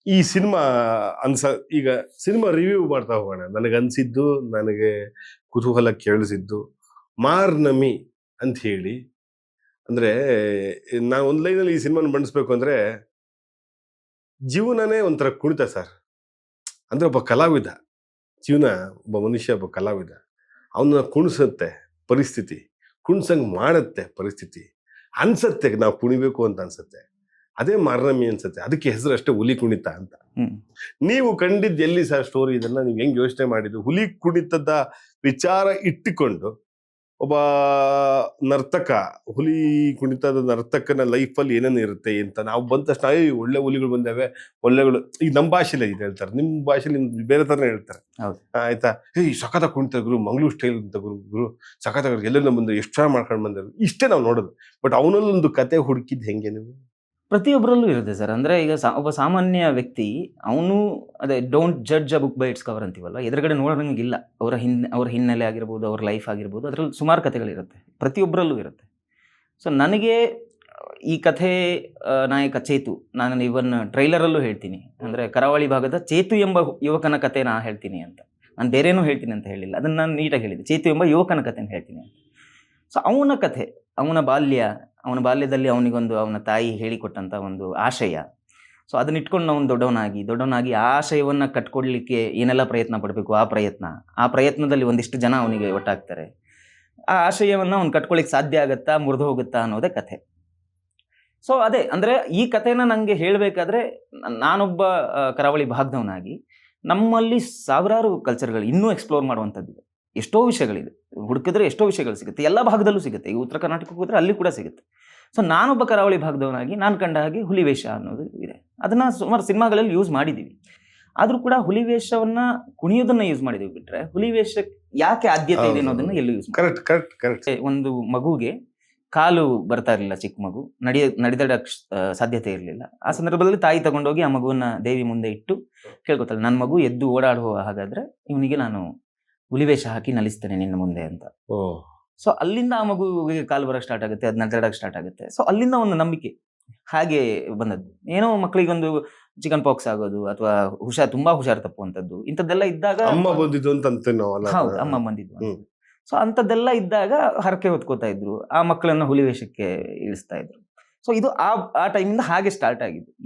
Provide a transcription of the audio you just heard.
ಈ ಸಿನಿಮಾ ಅನ್ಸ ಈಗ cinema review ಮಾಡ್ತಾ ಹೋಗೋಣ. ನನಗನ್ಸಿದ್ದು, ನನಗೆ ಕುತೂಹಲ ಕೇಳಿಸಿದ್ದು, ಮಾರ್ನಮಿ ಅಂತ ಹೇಳಿ. ಅಂದ್ರೆ ನಾವು ಒಂದ್ ಲೈನಲ್ಲಿ ಈ ಸಿನಿಮಾನ ಬಣ್ಣಿಸ್ಬೇಕು ಅಂದ್ರೆ, ಜೀವನನೇ ಒಂಥರ ಕುಣಿತ ಸರ್. ಅಂದ್ರೆ ಒಬ್ಬ ಕಲಾವಿದ, ಜೀವನ ಒಬ್ಬ ಮನುಷ್ಯ, ಒಬ್ಬ ಕಲಾವಿದ, ಅವನ್ನ ಕುಣಿಸುತ್ತೆ ಪರಿಸ್ಥಿತಿ, ಕುಣ್ಸಂಗ್ ಮಾಡತ್ತೆ ಪರಿಸ್ಥಿತಿ, ಅನ್ಸತ್ತೆ ನಾವು ಕುಣಿಬೇಕು ಅಂತ ಅನ್ಸತ್ತೆ. ಅದೇ ಮಾರ್ನಮಿ ಅನ್ಸತ್ತೆ. ಅದಕ್ಕೆ ಹೆಸರು ಅಷ್ಟೇ, ಹುಲಿ ಕುಣಿತ ಅಂತ. ನೀವು ಕಂಡಿದ್ದು ಎಲ್ಲಿ ಸರ್ ಸ್ಟೋರಿ? ಇದನ್ನ ನೀವು ಹೆಂಗ್ ಯೋಚನೆ ಮಾಡಿದ್ದು? ಹುಲಿ ಕುಣಿತದ ವಿಚಾರ ಇಟ್ಟುಕೊಂಡು ಒಬ್ಬ ನರ್ತಕ, ಹುಲಿ ಕುಣಿತದ ನರ್ತಕನ ಲೈಫಲ್ಲಿ ಏನೇನು ಇರುತ್ತೆ ಅಂತ ನಾವು ಬಂದ ತಕ್ಷಣ ಒಳ್ಳೆ ಹುಲಿಗಳು ಬಂದಾವೆ, ಒಳ್ಳೆಗಳು ಈಗ ನಮ್ಮ ಭಾಷೆಲಿ ಇದು ಹೇಳ್ತಾರೆ, ನಿಮ್ಮ ಭಾಷೆಲಿ ಬೇರೆ ತರನೇ ಹೇಳ್ತಾರೆ. ಆಯ್ತಾ, ಸಖತ ಕುಣಿತ ಗುರು, ಮಂಗಳೂರು ಸ್ಟೈಲ್ ಅಂತ ಗುರು ಸಖತ, ಎಲ್ಲೆಲ್ಲ ಬಂದ್ರು, ಎಷ್ಟು ಚೆನ್ನಾಗಿ ಮಾಡ್ಕೊಂಡು ಬಂದರು, ಇಷ್ಟೇ ನಾವು ನೋಡೋದು. ಬಟ್ ಅವನಲ್ಲೊಂದು ಕತೆ ಹುಡುಕಿದ್ ಹೆಂಗೆ ನೀವು? ಪ್ರತಿಯೊಬ್ಬರಲ್ಲೂ ಇರುತ್ತೆ ಸರ್. ಅಂದ್ರೆ ಈಗ ಒಬ್ಬ ಸಾಮಾನ್ಯ ವ್ಯಕ್ತಿ, ಅವನು ಅದೇ don't judge a book by it's cover ಅಂತೀವಲ್ಲ, ಎದುರುಗಡೆ ನೋಡೋಂಗಿಲ್ಲ. ಅವ್ರ ಹಿನ್ನೆಲೆ ಆಗಿರ್ಬೋದು, ಅವ್ರ ಲೈಫ್ ಆಗಿರ್ಬೋದು, ಅದರಲ್ಲಿ ಸುಮಾರು ಕಥೆಗಳಿರುತ್ತೆ, ಪ್ರತಿಯೊಬ್ಬರಲ್ಲೂ ಇರುತ್ತೆ. ಸೊ ನನಗೆ ಈ ಕಥೆ ನಾಯಕ ಚೇತು, ನಾನು ಇವನ್ ಟ್ರೈಲರಲ್ಲೂ ಹೇಳ್ತೀನಿ, ಅಂದರೆ ಕರಾವಳಿ ಭಾಗದ ಚೇತು ಎಂಬ ಯುವಕನ ಕತೆ ನಾ ಹೇಳ್ತೀನಿ ಅಂತ. ನಾನು ಬೇರೇನೂ ಹೇಳ್ತೀನಿ ಅಂತ ಹೇಳಿಲ್ಲ, ಅದನ್ನು ನಾನು ನೀಟಾಗಿ ಹೇಳಿದ್ದೆ, ಚೇತು ಎಂಬ ಯುವಕನ ಕಥೆನ ಹೇಳ್ತೀನಿ ಅಂತ. ಸೊ ಅವನ ಕಥೆ, ಅವನ ಬಾಲ್ಯದಲ್ಲಿ ಅವನ ತಾಯಿ ಹೇಳಿಕೊಟ್ಟಂಥ ಒಂದು ಆಶಯ. ಸೊ ಅದನ್ನ ಇಟ್ಕೊಂಡು ಅವನು ದೊಡ್ಡವನಾಗಿ ಆ ಆಶಯವನ್ನು ಕಟ್ಕೊಡ್ಲಿಕ್ಕೆ ಏನೆಲ್ಲ ಪ್ರಯತ್ನ ಪಡಬೇಕು, ಆ ಪ್ರಯತ್ನದಲ್ಲಿ ಒಂದಿಷ್ಟು ಜನ ಅವನಿಗೆ ಒಟ್ಟಾಗ್ತಾರೆ. ಆ ಆಶಯವನ್ನು ಅವ್ನು ಕಟ್ಕೊಳ್ಳಿಕ್ಕೆ ಸಾಧ್ಯ ಆಗತ್ತಾ, ಮುರಿದು ಹೋಗುತ್ತಾ ಅನ್ನೋದೇ ಕಥೆ. ಸೊ ಅದೇ, ಅಂದರೆ ಈ ಕಥೆನ ನನಗೆ ಹೇಳಬೇಕಾದ್ರೆ, ನಾನೊಬ್ಬ ಕರಾವಳಿ ಭಾಗದವನಾಗಿ ನಮ್ಮಲ್ಲಿ ಸಾವಿರಾರು ಕಲ್ಚರ್ಗಳು ಇನ್ನೂ ಎಕ್ಸ್ಪ್ಲೋರ್ ಮಾಡುವಂಥದ್ದಿದೆ. ಎಷ್ಟೋ ವಿಷಯಗಳಿದೆ, ಹುಡುಕಿದ್ರೆ ಎಷ್ಟೋ ವಿಷಯಗಳು ಸಿಗುತ್ತೆ, ಎಲ್ಲ ಭಾಗದಲ್ಲೂ ಸಿಗುತ್ತೆ. ಈಗ ಉತ್ತರ ಕರ್ನಾಟಕಕ್ಕೆ ಹೋದ್ರೆ ಅಲ್ಲಿ ಕೂಡ ಸಿಗುತ್ತೆ. ಸೊ ನಾನೊಬ್ಬ ಕರಾವಳಿ ಭಾಗದವನಾಗಿ ನಾನು ಕಂಡ ಹಾಗೆ ಹುಲಿವೇಷ ಅನ್ನೋದು ಇದೆ. ಅದನ್ನು ಸುಮಾರು ಸಿನಿಮಾಗಳಲ್ಲಿ ಯೂಸ್ ಮಾಡಿದ್ದೀವಿ. ಆದರೂ ಕೂಡ ಹುಲಿವೇಷವನ್ನು ಕುಣಿಯೋದನ್ನು ಯೂಸ್ ಮಾಡಿದ್ದೀವಿ ಬಿಟ್ಟರೆ, ಹುಲಿವೇಷಕ್ಕೆ ಯಾಕೆ ಆದ್ಯತೆ ಇದೆ ಅನ್ನೋದನ್ನು ಎಲ್ಲೂ ಯೂಸ್ ಮಾಡಿ. ಕರೆಕ್ಟ್. ಒಂದು ಮಗುಗೆ ಕಾಲು ಬರ್ತಾ ಇರಲಿಲ್ಲ, ಚಿಕ್ಕ ಮಗು ನಡೆದಾಡಕ್ಕೆ ಸಾಧ್ಯತೆ ಇರಲಿಲ್ಲ. ಆ ಸಂದರ್ಭದಲ್ಲಿ ತಾಯಿ ತಗೊಂಡೋಗಿ ಆ ಮಗುವನ್ನ ದೇವಿ ಮುಂದೆ ಇಟ್ಟು ಕೇಳ್ಕೊತಾಳೆ, ನನ್ನ ಮಗು ಎದ್ದು ಓಡಾಡುವ ಹಾಗಾದ್ರೆ ಇವನಿಗೆ ನಾನು ಹುಲಿವೇಷ ಹಾಕಿ ನಲಿಸ್ತೇನೆ ನಿನ್ನ ಮುಂದೆ ಅಂತ. ಸೊ ಅಲ್ಲಿಂದ ಆ ಮಗುವಿಗೆ ಕಾಲು ಬರೋಕ್ಕೆ ಸ್ಟಾರ್ಟ್ ಆಗುತ್ತೆ, ಅದು ನಡೆದಾಡಕ್ಕೆ ಸ್ಟಾರ್ಟ್ ಆಗುತ್ತೆ. ಸೊ ಅಲ್ಲಿಂದ ಒಂದು ನಂಬಿಕೆ ಹಾಗೆ ಬಂದದ್ದು. ಏನೋ ಮಕ್ಕಳಿಗೊಂದು ಚಿಕನ್ ಪಾಕ್ಸ್ ಆಗೋದು, ಅಥವಾ ತುಂಬಾ ಹುಷಾರು ತಪ್ಪುವಂಥದ್ದು, ಇಂಥದ್ದೆಲ್ಲ ಇದ್ದಾಗ ಅಮ್ಮ ಬಂದಿದ್ದು ಅಂತ ಹೌದು, ಅಮ್ಮ ಬಂದಿದ್ದು. ಸೊ ಅಂಥದ್ದೆಲ್ಲ ಇದ್ದಾಗ ಹರಕೆ ಹೊತ್ಕೋತಾ ಇದ್ರು, ಆ ಮಕ್ಕಳನ್ನ ಹುಲಿವೇಷಕ್ಕೆ ಇಳಿಸ್ತಾ ಇದ್ರು. ಸೊ ಇದು ಆ ಟೈಮಿಂದ ಹಾಗೆ ಸ್ಟಾರ್ಟ್ ಆಗಿದ್ದು.